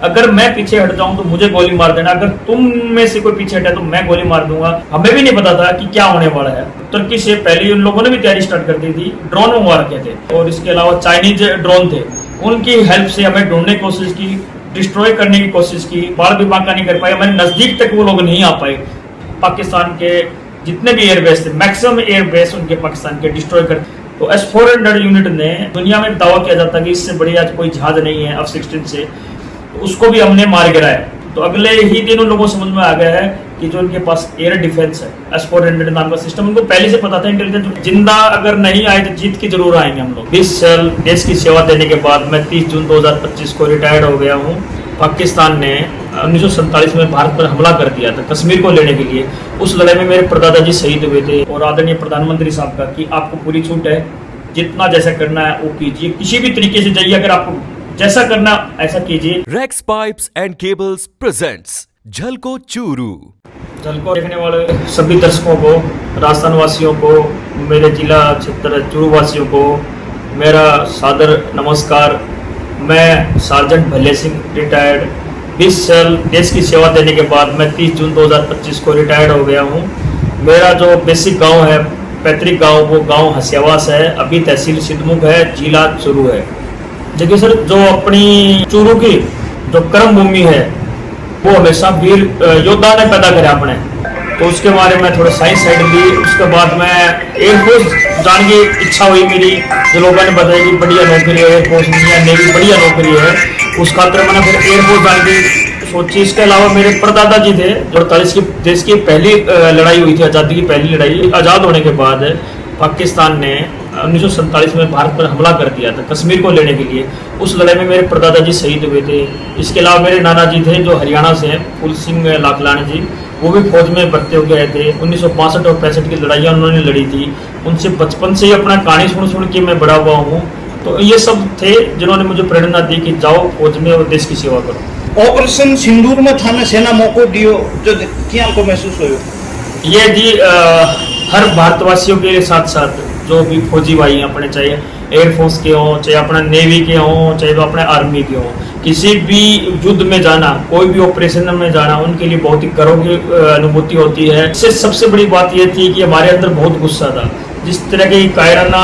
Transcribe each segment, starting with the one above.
अगर मैं पीछे हट जाऊं तो मुझे गोली मार देना, अगर तुम में से कोई पीछे हटा तो मैं गोली मार दूंगा। हमें भी नहीं पता था कि क्या होने वाला है। तुर्की से पहले उन लोगों ने भी तैयारी स्टार्ट कर दी थी, ड्रोन मंगवा रखे थे और इसके अलावा चाइनीज ड्रोन थे, उनकी हेल्प से हमें ढूंढने की कोशिश की, डिस्ट्रॉय करने की कोशिश की। बाढ़ भी बांका नहीं कर पाए, हमारे नजदीक तक वो लोग नहीं आ पाए। पाकिस्तान के जितने भी एयरबेस थे, मैक्सिमम एयरबेस उनके पाकिस्तान के डिस्ट्रॉय कर। तो S-400 यूनिट ने दुनिया में दावा किया जाता है कि इससे बड़ी आज कोई जहाज नहीं है F-16 से, तो उसको भी हमने मार गिराया। तो अगले ही दिन उन लोगों को समझ में आ गया है कि जो उनके पास एयर डिफेंस है, S-400 नाम का सिस्टम, उनको पहले से पता था इंटेलिजेंस। जिंदा अगर नहीं आए तो जीत के जरूर आएंगे हम लोग। 20 साल देश की सेवा देने के बाद मैं 30 जून 2025 को रिटायर्ड हो गया हूँ। पाकिस्तान ने 1947 में भारत पर हमला कर दिया था कश्मीर को लेने के लिए। उस लड़ाई में मेरे परदादा जी शहीद हुए थे और आदरणीय प्रधानमंत्री साहब का कि आपको पूरी छूट है, जितना जैसा करना है वो कीजिए, किसी भी तरीके से जाइए, अगर आपको जैसा करना ऐसा कीजिए। Rex pipes and cables presents Jhalko Churu. Jhalko देखने वाले सभी दर्शकों को, राजस्थान वासियों को, मेरे जिला क्षेत्र चूरू वासियों को मेरा सादर नमस्कार। मैं सार्जेंट भले सिंह, रिटायर्ड। 20 साल देश की सेवा देने के बाद मैं 30 जून 2025 को रिटायर्ड हो गया हूँ। मेरा जो बेसिक गांव है, पैतृक गांव, वो गांव हसियावास है, अभी तहसील सिद्धमुख है, जिला चूरू है। देखिए सर, जो अपनी चूरू की जो कर्म भूमि है वो हमेशा वीर योद्धा ने पैदा करे अपने, तो उसके बारे में थोड़ा साइंस साइड ली। उसके बाद मैं एयरफोर्स जाने की इच्छा हुई मेरी, जो लोगों ने बताया कि बढ़िया नौकरी है एयरफोर्स में या नेवी, बढ़िया नौकरी है, उस खातिर मैंने फिर एयरफोर्स जाने की सोची। इसके अलावा मेरे परदादा जी थे, जो 48 की देश की पहली लड़ाई हुई थी, आज़ादी की पहली लड़ाई। आज़ाद होने के बाद पाकिस्तान ने 1947 में भारत पर हमला कर दिया था कश्मीर को लेने के लिए। उस लड़ाई में मेरे परदादा जी शहीद हुए थे। इसके अलावा मेरे नाना जी थे जो हरियाणा से हैं, फूल सिंह लाखलानी जी, वो भी फौज में भर्ती हो गए थे। 1965 और 65 की लड़ाइयाँ उन्होंने लड़ी थी। उनसे बचपन से ही अपना कहानी सुन के मैं बड़ा हुआ हूँ। तो ये सब थे जिन्होंने मुझे प्रेरणा दी कि जाओ फौज में और देश की सेवा करो। ऑपरेशन सिंदूर में थाने सेना मौको दियो, जो क्या आपको महसूस हो? ये जी हर भारतवासियों के साथ साथ जो भी फौजी भाई हैं अपने, चाहे एयरफोर्स के हों, चाहे अपना नेवी के हों, चाहे तो अपने आर्मी के हों, किसी भी युद्ध में जाना, कोई भी ऑपरेशन में जाना, उनके लिए बहुत ही गर्व की अनुभूति होती है। इससे सबसे बड़ी बात ये थी कि हमारे अंदर बहुत गुस्सा था। जिस तरह की कायराना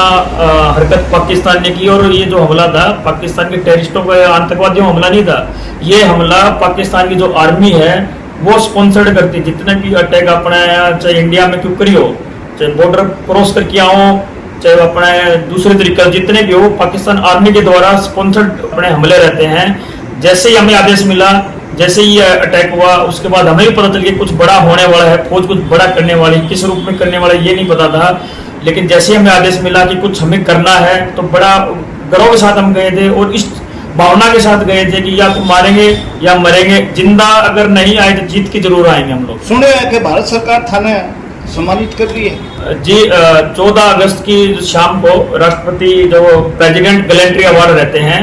हरकत पाकिस्तान ने की, और ये जो हमला था पाकिस्तान के टेररिस्टों का, आतंकवादियों का हमला नहीं था, ये हमला पाकिस्तान की जो आर्मी है वो स्पॉन्सर्ड करती। जितने भी अटैक अपने चाहे इंडिया में क्यों करी हो, चाहे बॉर्डर क्रॉस करके आओ, चाहे अपने दूसरे तरीके जितने भी हो, पाकिस्तान आर्मी के द्वारा स्पॉन्सर्ड अपने हमले रहते हैं। जैसे ही हमें आदेश मिला, जैसे ही अटैक हुआ, उसके बाद हमें भी पता चल गया कुछ बड़ा होने वाला है, फौज कुछ बड़ा करने वाली, किस रूप में करने वाला ये नहीं पता था। लेकिन जैसे ही हमें आदेश मिला कि कुछ हमें करना है, तो बड़ा गर्व के साथ हम गए थे और इस भावना के साथ गए थे कि या तो मारेंगे या मरेंगे, जिंदा अगर नहीं आए तो जीत के जरूर आएंगे हम लोग। सुने कि भारत सरकार थाने सम्मानित कर रही है जी। 14 अगस्त की शाम को राष्ट्रपति जो प्रेसिडेंट गैलेंट्री अवार्ड रहते हैं,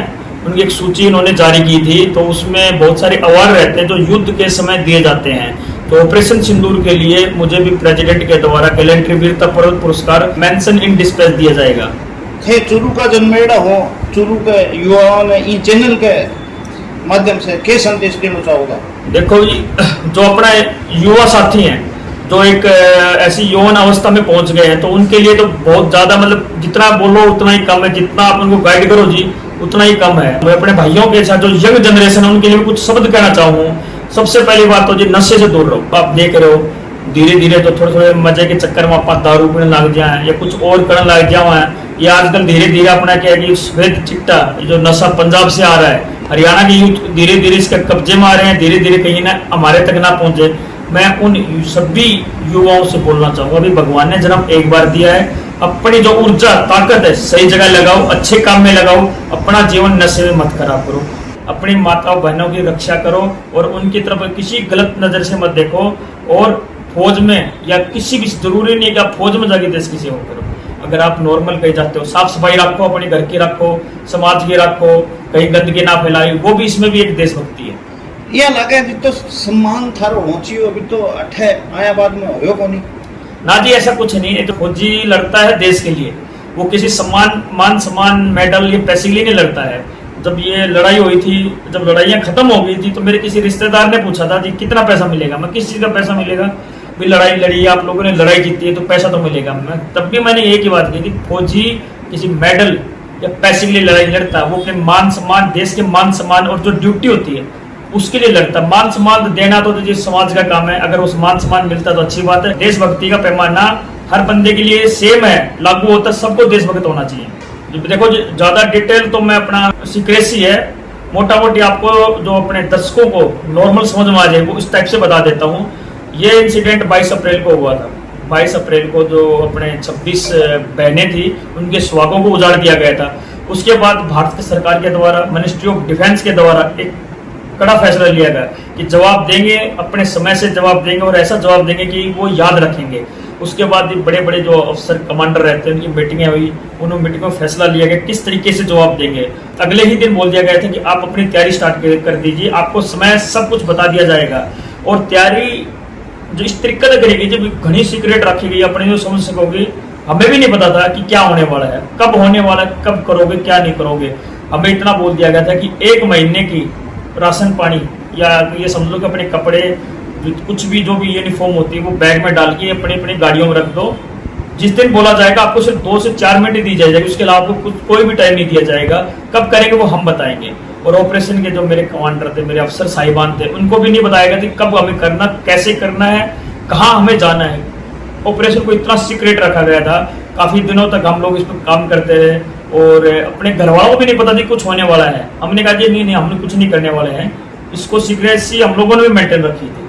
उनकी एक सूची उन्होंने जारी की थी। तो उसमें बहुत सारे अवार्ड रहते हैं जो युद्ध के समय दिए जाते हैं। तो ऑपरेशन सिंदूर के लिए मुझे भी प्रेसिडेंट के द्वारा गैलेंट्री वीरता पुरस्कार मेंशन इन डिस्पैच दिया जाएगा। थे चूरू का जन्मेड़ा हो, चूरू के युवाओं ने इन चैनल के माध्यम से क्या संदेश देना चाहोगा? देखो जी, जो अपना युवा साथी हैं, जो एक ऐसी यौवन अवस्था में पहुंच गए हैं, तो उनके लिए तो बहुत ज्यादा, मतलब जितना बोलो उतना ही कम है, जितना आप उनको गाइड करो जी उतना ही कम है। मैं अपने भाइयों के साथ जो यंग जनरेशन है उनके लिए कुछ शब्द कहना चाहूँ। सबसे पहली बात तो जी, नशे से दूर रहो। आप देख रहे हो धीरे धीरे तो थोड़े थोड़े मजे के चक्कर में आप दारू पीने लग जाए या कुछ और करने लग जाए। ये आजकल धीरे धीरे अपना क्या है कि श्वेत चिट्टा जो नशा पंजाब से आ रहा है, हरियाणा की यूथ धीरे धीरे इसके कब्जे में आ रहे हैं, धीरे धीरे कहीं ना हमारे तक ना पहुंचे। मैं उन सभी युवाओं से बोलना चाहूँगा, अभी भगवान ने जन्म एक बार दिया है, अपनी जो ऊर्जा ताकत है सही जगह लगाओ, अच्छे काम में लगाओ, अपना जीवन नशे में मत खराब करो, अपनी माताओं बहनों की रक्षा करो और उनकी तरफ किसी गलत नजर से मत देखो। और फौज में या किसी भी, जरूरी नहीं कि आप फौज में जाके देश की सेवा करो। अगर आप नॉर्मल कहीं जाते हो, साफ सफाई रखो, अपने घर की रखो, समाज की रखो, कहीं गंदगी ना फैलाई, वो भी इसमें भी एक देशभक्ति है। यह लगे अभी तो सम्मान थारो पहुंची हो, अभी तो अठे आया बाद में हो को नहीं ना जी, ऐसा कुछ नहीं है। जो फौजी लड़ता है देश के लिए, वो किसी सम्मान मेडल या पैसे के लिए नहीं लड़ता है। जब ये लड़ाई हुई थी, जब लड़ाइयाँ खत्म हो गई थी, तो मेरे किसी रिश्तेदार ने पूछा था जी कितना पैसा मिलेगा। मैं किस चीज़ का पैसा मिलेगा, भी लड़ाई लड़ी, आप लोगों ने लड़ाई जीती है तो पैसा तो मिलेगा। मैं तब भी मैंने एक ही बात की थी, फौजी किसी मेडल या पैसे के लिए लड़ाई लड़ता, वो अपने मान सम्मान, देश के मान सम्मान और जो ड्यूटी होती है उसके लिए लड़ता। मान सम्मान देना तो जिस समाज का काम है, अगर उस मान सम्मान मिलता तो अच्छी बात है। देशभक्ति का पैमाना हर बंदे के लिए सेम है, लागू होता, सबको देशभक्त होना चाहिए। देखो ज्यादा डिटेल तो मैं अपना सीक्रेसी है, मोटा मोटी आपको जो अपने दर्शकों को नॉर्मल समझ में आ जाए वो इस टाइप से बता देता हूँ। ये इंसिडेंट 22 अप्रैल को हुआ था। 22 अप्रैल को जो अपने 26 बहनें थी उनके सुहागों को उजाड़ दिया गया था। उसके बाद भारत सरकार के द्वारा, मिनिस्ट्री ऑफ डिफेंस के द्वारा एक कड़ा फैसला लिया गया कि जवाब देंगे, अपने समय से जवाब देंगे और ऐसा जवाब देंगे कि वो याद रखेंगे। उसके बाद बड़े बड़े जो अफसर कमांडर रहते हैं उनकी मीटिंगें हुई, उन मीटिंगों में फैसला लिया गया किस तरीके से जवाब देंगे। अगले ही दिन बोल दिया गया था कि आप अपनी तैयारी स्टार्ट कर दीजिए, आपको समय सब कुछ बता दिया जाएगा। और तैयारी जो इस तरीके से करेगी, जब घनी सीक्रेट रखी गई, अपने जो समझ सकोगे, हमें भी नहीं पता था कि क्या होने वाला है, कब होने वाला है, कब करोगे, क्या नहीं करोगे। हमें इतना बोल दिया गया था कि 1 महीने की राशन पानी या ये समझ लो कि अपने कपड़े, कुछ भी जो भी यूनिफॉर्म होती है वो बैग में डाल के अपनी अपनी गाड़ियों में रख दो। जिस दिन बोला जाएगा आपको सिर्फ 2 से 4 मिनट दी जाएगी, उसके अलावा आपको कोई भी टाइम नहीं दिया जाएगा। कब करेंगे वो हम बताएंगे। और ऑपरेशन के जो मेरे कमांडर थे, मेरे अफसर साहिबान थे, उनको भी नहीं बताया गया कि कब हमें करना, कैसे करना है, कहाँ हमें जाना है। ऑपरेशन को इतना सीक्रेट रखा गया था, काफी दिनों तक हम लोग इस पर काम करते रहे और अपने घर वालों को भी नहीं पता थी कुछ होने वाला है। हमने कहा जी नहीं, हमने कुछ नहीं करने वाले हैं, इसको सीक्रेसी हम लोगों ने भी मेंटेन रखी थी।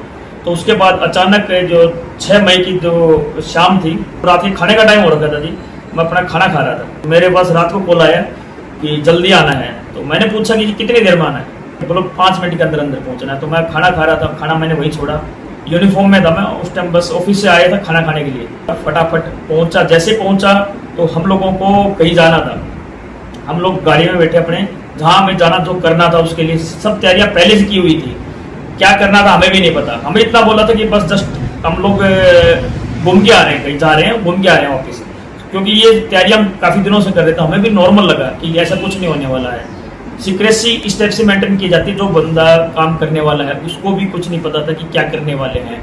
तो उसके बाद अचानक जो 6 मई की जो शाम थी, रात के खाने का टाइम हो रखा था जी, मैं अपना खाना खा रहा था, मेरे पास रात को कॉल आया कि जल्दी आना है। तो मैंने पूछा कि कितनी देर में आना है, बोलो 5 मिनट के अंदर अंदर पहुंचना है। तो मैं खाना खा रहा था, खाना मैंने वही छोड़ा, यूनिफॉर्म में था मैं उस टाइम, बस ऑफिस से आया था खाना खाने के लिए। फटाफट पहुंचा, जैसे पहुंचा तो हम लोगों को कहीं जाना था, हम लोग गाड़ी में बैठे अपने, जहाँ हमें जाना जो करना था उसके लिए सब तैयारियां पहले से की हुई थी। क्या करना था हमें भी नहीं पता, हमें इतना बोला था कि बस जस्ट हम लोग घूम के आ रहे हैं, कहीं जा रहे हैं, घूम के आ रहे हैं वापस। क्योंकि ये तैयारी हम काफी दिनों से कर रहे थे, हमें भी नॉर्मल लगा कि ऐसा कुछ नहीं होने वाला है। सीक्रेसी इस टाइप से मेंटेन की जाती है, जो बंदा काम करने वाला है उसको भी कुछ नहीं पता था कि क्या करने वाले हैं।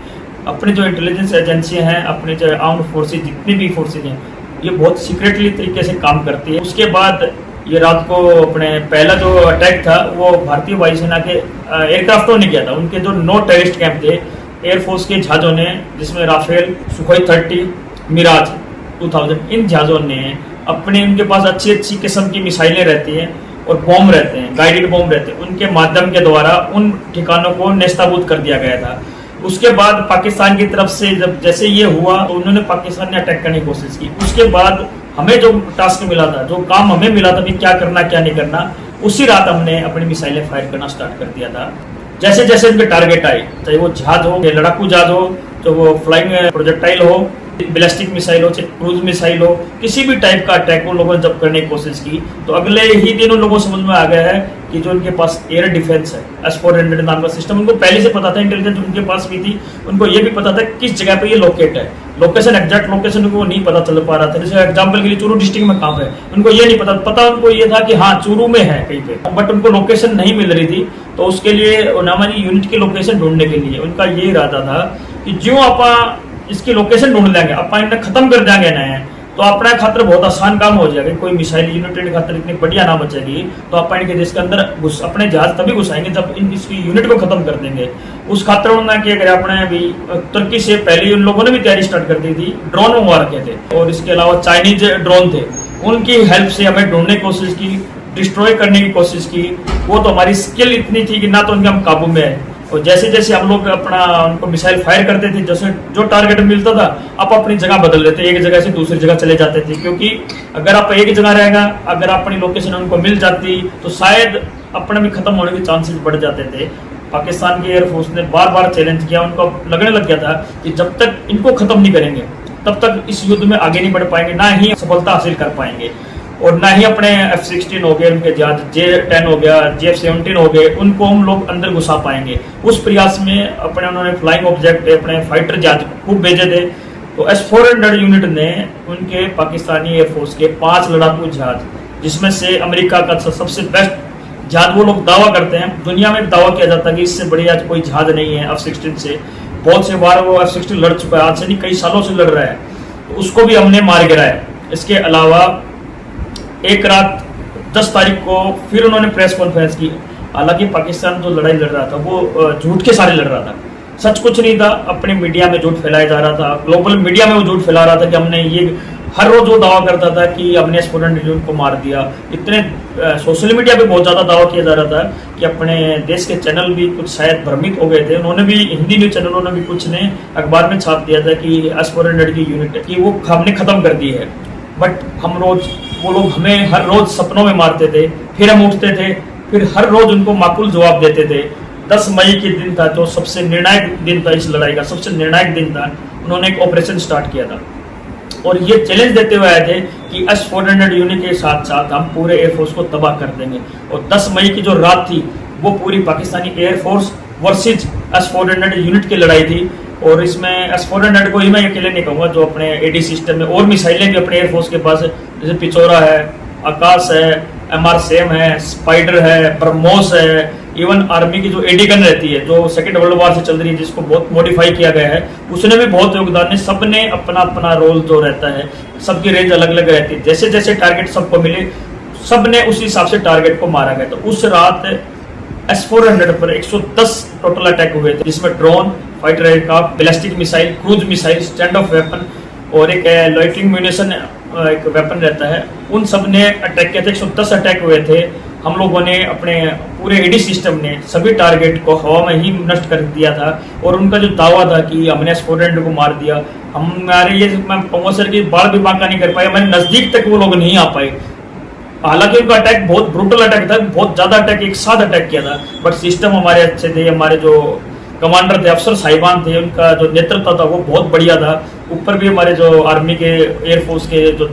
अपने जो इंटेलिजेंस एजेंसियां हैं, अपने जो आर्म्ड फोर्सेज, जितनी भी फोर्सेज हैं, ये बहुत सीक्रेटली तरीके से काम करती है। उसके बाद ये रात को अपने पहला जो अटैक था वो भारतीय वायुसेना के एयरक्राफ्टों ने किया था। उनके जो 9 टेररिस्ट कैंप थे एयरफोर्स के जहाजों ने, जिसमें राफेल, सुखोई 30, मिराज 2000, इन जहाजों ने अपने, उनके पास अच्छी अच्छी किस्म की मिसाइलें रहती हैं और बॉम्ब रहते हैं, गाइडेड बॉम्ब रहते हैं, उनके माध्यम के द्वारा उन ठिकानों को नेस्ताबूद कर दिया गया था। उसके बाद पाकिस्तान की तरफ से जब जैसे ये हुआ तो उन्होंने, पाकिस्तान ने अटैक करने की कोशिश की। उसके बाद हमें जो टास्क मिला था, जो काम हमें मिला था कि क्या करना क्या नहीं करना, उसी रात हमने अपनी मिसाइलें फायर करना स्टार्ट कर दिया था। जैसे जैसे उनके टारगेट आए, चाहे वो जहाज हो, लड़ाकू जहाज हो, तो वो फ्लाइंग प्रोजेक्टाइल हो, बैलिस्टिक मिसाइल हो, चाहे क्रूज मिसाइल हो, किसी भी टाइप का अटैक उन लोगों ने जब करने की कोशिश की तो अगले ही दिन उन लोगों को समझ में आ गया है कि जो उनके पास एयर डिफेंस है, S-400 नाम का सिस्टम, उनको पहले से पता था, इंटेलिजेंस उनके पास भी थी, उनको ये भी पता था किस जगह पे ये लोकेट है। लोकेशन, एग्जैक्ट लोकेशन उनको नहीं पता चल पा रहा था। जैसे एग्जाम्पल के लिए चूरू डिस्ट्रिक्ट में कहाँ है, उनको ये नहीं पता उनको ये था कि हाँ चूरू में है कहीं पे, बट उनको लोकेशन नहीं मिल रही थी। तो उसके लिए हमारी यूनिट की लोकेशन ढूंढने के लिए उनका ये इरादा था कि जो आप इसकी लोकेशन ढूंढ लेंगे, आप इन्हें खत्म कर देंगे ना, तो अपना खातर बहुत आसान काम हो जाएगा। कोई मिसाइल यूनिट खातर इतनी बढ़िया ना बचेगी, तो आप इनके देश के अंदर अपने जहाज तभी घुसाएंगे जब इसकी यूनिट को खत्म कर देंगे। उस खातर उन्होंने क्या करा, अपने अभी तुर्की से पहले उन लोगों ने भी तैयारी स्टार्ट कर दी थी, ड्रोन मंगवा रखे थे, और इसके अलावा चाइनीज ड्रोन थे, उनकी हेल्प से हमें ढूंढने की कोशिश की, डिस्ट्रॉय करने की कोशिश की। वो तो हमारी स्किल इतनी थी कि ना तो उनके हम काबू में आए, और जैसे जैसे हम लोग अपना उनको मिसाइल फायर करते थे, जैसे जो टारगेट मिलता था आप अपनी जगह बदल लेते, एक जगह से दूसरी जगह चले जाते थे। क्योंकि अगर आप एक जगह रहेगा, अगर अपनी लोकेशन उनको मिल जाती तो शायद अपने भी खत्म होने के चांसेस बढ़ जाते थे। पाकिस्तान की एयरफोर्स ने बार बार चैलेंज किया, उनको लगने लग गया था कि जब तक इनको खत्म नहीं करेंगे तब तक इस युद्ध में आगे नहीं बढ़ पाएंगे, ना ही सफलता हासिल कर पाएंगे, और ना ही अपने F-16 हो गए, उनके जहाज J-10 हो गया, J-17 हो गए, उनको हम लोग अंदर घुसा पाएंगे। उस प्रयास में अपने उन्होंने फ्लाइंग ऑब्जेक्ट, अपने फाइटर जहाज खूब भेजे थे। तो S-400 यूनिट ने उनके पाकिस्तानी एयरफोर्स के 5 लड़ाकू जहाज, जिसमें से अमेरिका का सबसे बेस्ट जहाज वो लोग दावा करते हैं, दुनिया में दावा किया जाता है कि इससे बड़ी आज कोई जहाज नहीं है F-16 से। बहुत से बार वो F-16 लड़ चुका है, आज से नहीं कई सालों से लड़ रहा है, तो उसको भी हमने मार गिराया। इसके अलावा एक रात 10 तारीख को फिर उन्होंने प्रेस कॉन्फ्रेंस की। हालांकि पाकिस्तान जो लड़ाई लड़ रहा था वो झूठ के सारे लड़ रहा था, सच कुछ नहीं था। अपने मीडिया में झूठ फैलाया जा रहा था, ग्लोबल मीडिया में वो झूठ फैला रहा था कि हमने ये, हर रोज वो दावा करता था कि हमने S-400 यूनिट को मार दिया। इतने सोशल मीडिया पे बहुत ज़्यादा दावा किया जा रहा था कि अपने देश के चैनल भी कुछ शायद भ्रमित हो गए थे। उन्होंने भी, हिंदी न्यूज़ चैनलों ने भी कुछ ने अखबार में छाप दिया था कि S-400 की यूनिट की वो हमने ख़त्म कर दी है। बट हम रोज, वो लोग हमें हर रोज सपनों में मारते थे, फिर हम उठते थे, फिर हर रोज उनको माकूल जवाब देते थे। 10 मई के दिन था जो सबसे निर्णायक दिन था इस लड़ाई का, सबसे निर्णायक दिन था। उन्होंने एक ऑपरेशन स्टार्ट किया था और ये चैलेंज देते हुए आए थे कि S-400 यूनिट के साथ साथ हम पूरे एयरफोर्स को तबाह कर देंगे। और 10 मई की जो रात थी वो पूरी Pakistani air force versus S-400 unit की लड़ाई थी। और इसमें S-400 को ही मैं अकेले नहीं कहूँगा, जो अपने AD सिस्टम में और मिसाइलें भी अपने एयरफोर्स के पास, जैसे पिचोरा है, आकाश है, MR-SAM है, स्पाइडर है, ब्रह्मोस है, इवन आर्मी की जो AD गन रहती है जो सेकेंड वर्ल्ड वॉर से चल रही है, जिसको बहुत मॉडिफाई किया गया है, उसने भी बहुत योगदान है। सब ने अपना अपना रोल जो रहता है, सबकी रेंज अलग अलग रहती है। जैसे जैसे टारगेट सबको मिले, सब ने उस हिसाब से टारगेट को मारा गया। तो उस रात S-400 पर 110 टोटल अटैक हुए थे, जिसमें drone, fighter aircraft, ballistic missile, cruise missile, stand of weapon और एक लॉइटरिंग म्यूनिशन एक वेपन रहता है, उन सब ने अटैक किए थे। 110 अटैक हुए थे। हम लोगों ने अपने पूरे AD सिस्टम ने सभी टारगेट को हवा में ही नष्ट कर दिया था। और उनका जो दावा था कि हमने S-400 को मार दिया, हमारे ये, मैं कहूँगा सर कि बाढ़ भी बांका नहीं कर पाए, हमारे नज़दीक तक वो लोग नहीं आ पाए। हालांकि उनका अटैक बहुत ब्रूटल अटैक था, बहुत ज़्यादा अटैक एक साथ अटैक किया था, बट सिस्टम हमारे अच्छे थे। हमारे जो कमांडर थे, अफसर साहिबान थे, उनका जो नेतृत्व था वो बहुत बढ़िया था। ऊपर भी हमारे जो आर्मी के, एयरफोर्स के जो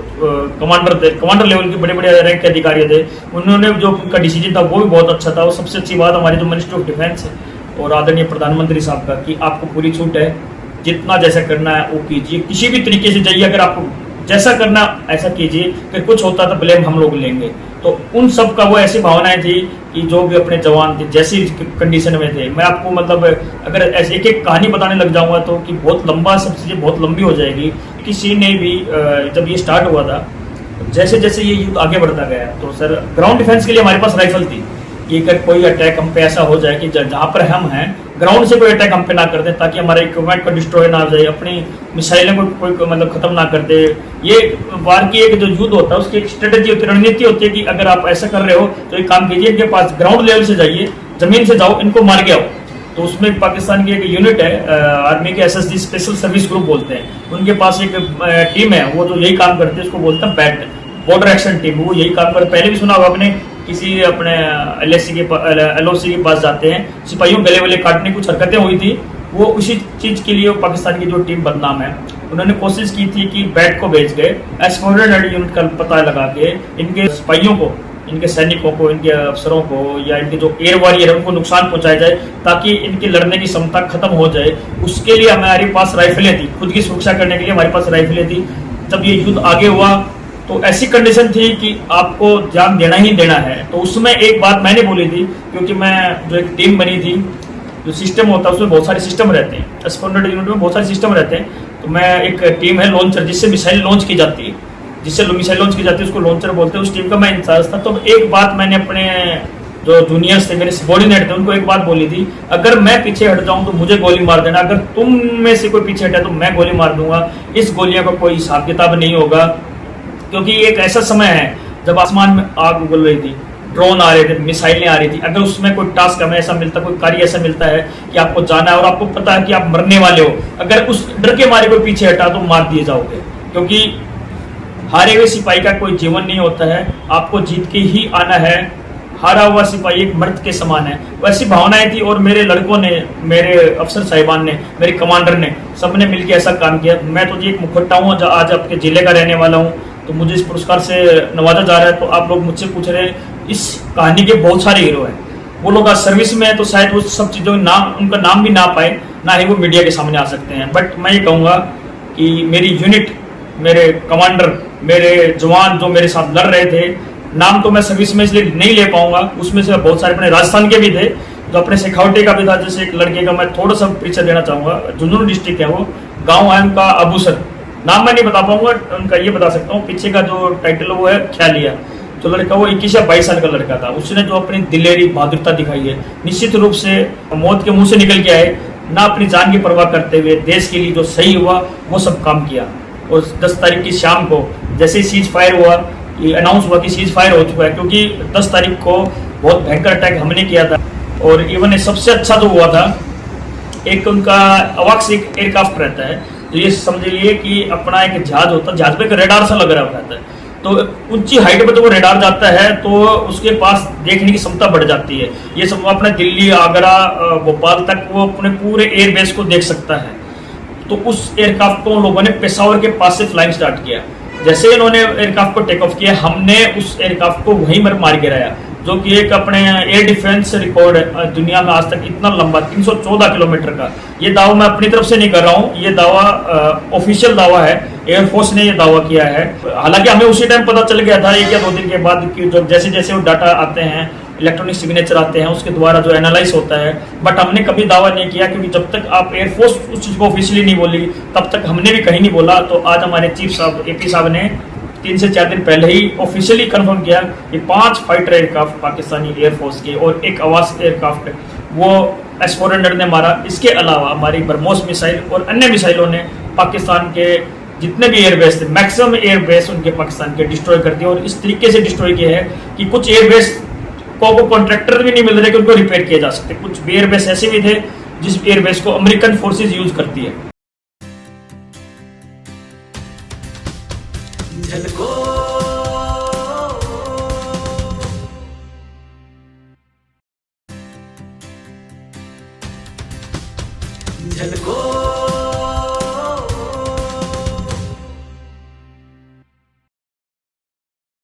कमांडर थे, कमांडर लेवल के बड़े बड़े रैंक के अधिकारी थे, उन्होंने जो उनका डिसीजन था वो भी बहुत अच्छा था। और सबसे अच्छी बात हमारी जो मिनिस्टर ऑफ डिफेंस है और आदरणीय प्रधानमंत्री साहब का, कि आपको पूरी छूट है, जितना जैसा करना है वो कीजिए, किसी भी तरीके से जाइए, अगर आपको जैसा करना ऐसा कीजिए, कि कुछ होता तो ब्लेम हम लोग लेंगे। तो उन सब का वो ऐसी भावनाएं थी कि जो भी अपने जवान थे जैसी कंडीशन में थे, मैं आपको मतलब अगर ऐसे एक एक कहानी बताने लग जाऊंगा तो कि बहुत लंबा, सब चीज़ें बहुत लंबी हो जाएगी। किसी ने भी जब ये स्टार्ट हुआ था, जैसे जैसे ये युद्ध आगे बढ़ता गया, तो सर ग्राउंड डिफेंस के लिए हमारे पास राइफल थी कि अगर कोई अटैक हम पे ऐसा हो जाए कि जहाँ पर हम हैं ग्राउंड से कोई अटैक हम पे ना कर दे, ताकि हमारे इक्विपमेंट को डिस्ट्रॉय ना हो जाए, अपनी मिसाइलें को कोई मतलब खत्म ना कर दे। ये वार की एक जो युद्ध होता है उसकी एक स्ट्रेटेजी होती है, रणनीति होती है कि अगर आप ऐसा कर रहे हो तो एक काम कीजिए, इनके पास ग्राउंड लेवल से जाइए, जमीन से जाओ, इनको मार के आओ। तो उसमें पाकिस्तान की एक यूनिट है, आर्मी के SSG स्पेशल सर्विस ग्रुप बोलते हैं, उनके पास एक टीम है, वो जो यही काम करते हैं, उसको बोलते हैं बैट, बॉर्डर एक्शन टीम। वो यही काम करते, पहले भी सुना होगा आपने, किसी अपने LOC के पास जाते हैं, सिपाहियों गले वले काटने कुछ हरकतें हुई थी, वो उसी चीज़ के लिए पाकिस्तान की जो टीम बदनाम है, उन्होंने कोशिश की थी कि बैट को भेज गए S-400 यूनिट का पता लगा के इनके सिपाहियों को, इनके सैनिकों को, इनके अफसरों को या इनके जो एयर वॉरियर है उनको नुकसान पहुंचाया जाए, ताकि इनकी लड़ने की क्षमता खत्म हो जाए। उसके लिए हमारे पास राइफलें थी, खुद की सुरक्षा करने के लिए हमारे पास राइफलें थी। जब ये युद्ध आगे हुआ तो ऐसी कंडीशन थी कि आपको जान देना ही देना है। तो उसमें एक बात मैंने बोली थी, क्योंकि मैं जो एक टीम बनी थी, जो सिस्टम होता है उसमें बहुत सारे सिस्टम रहते हैं, S-400 यूनिट में बहुत सारे सिस्टम रहते हैं। तो मैं एक टीम है लॉन्चर, जिससे मिसाइल लॉन्च की जाती है, उसको लॉन्चर बोलते हैं, उस टीम का मैं इंचार्ज था। तो एक बात मैंने अपने जो जूनियर्स थे, मेरे सबॉर्डिनेट थे, उनको एक बात बोली थी, अगर मैं पीछे हट जाऊं तो मुझे गोली मार देना, अगर तुम में से कोई पीछे हटा तो मैं गोली मार दूंगा। इस गोलियों का कोई हिसाब किताब नहीं होगा, क्योंकि एक ऐसा समय है जब आसमान में आग उगल रही थी, ड्रोन आ रहे थे, मिसाइलें आ रही थी। अगर उसमें कोई टास्क हमें ऐसा मिलता, कोई कार्य ऐसा मिलता है कि आपको जाना है और आपको पता है कि आप मरने वाले हो, अगर उस डर के मारे कोई पीछे हटा तो मार दिए जाओगे, क्योंकि हारे हुए सिपाही का कोई जीवन नहीं होता है, आपको जीत के ही आना है। हारा हुआ सिपाही एक मर्द के समान है, वैसी भावनाएं थी। और मेरे लड़कों ने, मेरे अफसर साहिबान ने, मेरे कमांडर ने, सबने मिलकर ऐसा काम किया। मैं तो जी एक मुखट्टा हूँ, आज आपके जिले का रहने वाला हूँ, तो मुझे इस पुरस्कार से नवाजा जा रहा है। तो आप लोग मुझसे पूछ रहे हैं, इस कहानी के बहुत सारे हीरो हैं, वो लोग आज सर्विस में है, तो शायद वो सब चीज़ों नाम, उनका नाम भी ना पाए, ना ही वो मीडिया के सामने आ सकते हैं। बट मैं ये कहूँगा कि मेरी यूनिट, मेरे कमांडर, मेरे जवान जो मेरे साथ लड़ रहे थे, नाम तो मैं सर्विस में इसलिए नहीं ले पाऊंगा, उसमें से बहुत सारे अपने राजस्थान के भी थे, जो अपने शेखावटी का भी था। जैसे एक लड़के का मैं थोड़ा सा परिचय देना चाहूंगा, झुंझुनू डिस्ट्रिक्ट है वो, गाँव है उनका अबूसर, नाम मैं नहीं बता पाऊंगा, उनका ये बता सकता हूँ पीछे का जो टाइटल वो है ख्यालिया। जो लड़का वो 21 या 22 साल का लड़का था, उसने जो अपनी दिलेरी बहादुरता दिखाई है, निश्चित रूप से मौत के मुंह से निकल के आए, ना अपनी जान की परवाह करते हुए देश के लिए जो सही हुआ वो सब काम किया। और 10 तारीख की शाम को जैसे ही सीज फायर हुआ, ये अनाउंस हुआ कि सीज फायर हो चुका है, क्योंकि 10 तारीख को बहुत भयंकर अटैक हमने किया था। और इवन सबसे अच्छा जो हुआ था, एक उनका अवाक्स एक एयरक्राफ्ट रहता है, तो ये समझिए कि अपना एक जहाज होता है, जहाज पे एक रेडार सा लग रहा रहता है, तो ऊंची हाइट पे तो वो रेडार जाता है तो उसके पास देखने की क्षमता बढ़ जाती है। ये सब अपने दिल्ली, आगरा, भोपाल तक वो अपने पूरे एयरबेस को देख सकता है। तो उस एयरक्राफ्ट को लोगों ने पेशावर के पास से फ्लाइंग स्टार्ट किया। जैसे इन्होंने एयरक्राफ्ट को टेक ऑफ किया, हमने उस एयरक्राफ्ट को वहीं पर मार गिराया, जो कि एक अपने एयर डिफेंस रिकॉर्ड है दुनिया में आज तक इतना लंबा 314 किलोमीटर का। ये दावा मैं अपनी तरफ से नहीं कर रहा हूँ, ये दावा ऑफिशियल दावा है, एयरफोर्स ने ये दावा किया है। हालांकि हमें उसी टाइम पता चल गया था 1 या 2 दिन के बाद कि जो जैसे जैसे वो डाटा आते हैं, इलेक्ट्रॉनिक सिग्नेचर आते हैं, उसके द्वारा जो एनालाइज होता है, बट हमने कभी दावा नहीं किया, क्योंकि जब तक आप एयरफोर्स उस चीज़ को ऑफिशियली नहीं बोली तब तक हमने भी कहीं नहीं बोला। तो आज हमारे चीफ साहब AP साहब ने 3 से 4 दिन पहले ही ऑफिशियली कंफर्म किया कि 5 फाइटर एयरक्राफ्ट पाकिस्तानी एयरफोर्स के और एक आवास एयरक्राफ्ट वो S-400 ने मारा। इसके अलावा हमारी ब्रह्मोस मिसाइल और अन्य मिसाइलों ने पाकिस्तान के जितने भी एयरबेस थे, मैक्सिमम एयरबेस उनके पाकिस्तान के डिस्ट्रॉय कर दिए। और इस तरीके से डिस्ट्रॉय किए हैं कि कुछ एयरबेस को कॉन्ट्रैक्टर भी नहीं मिल रहे कि उनको रिपेयर किया जा सकते। कुछ एयरबेस ऐसे भी थे जिस एयरबेस को अमेरिकन फोर्सेज यूज करती है। झलको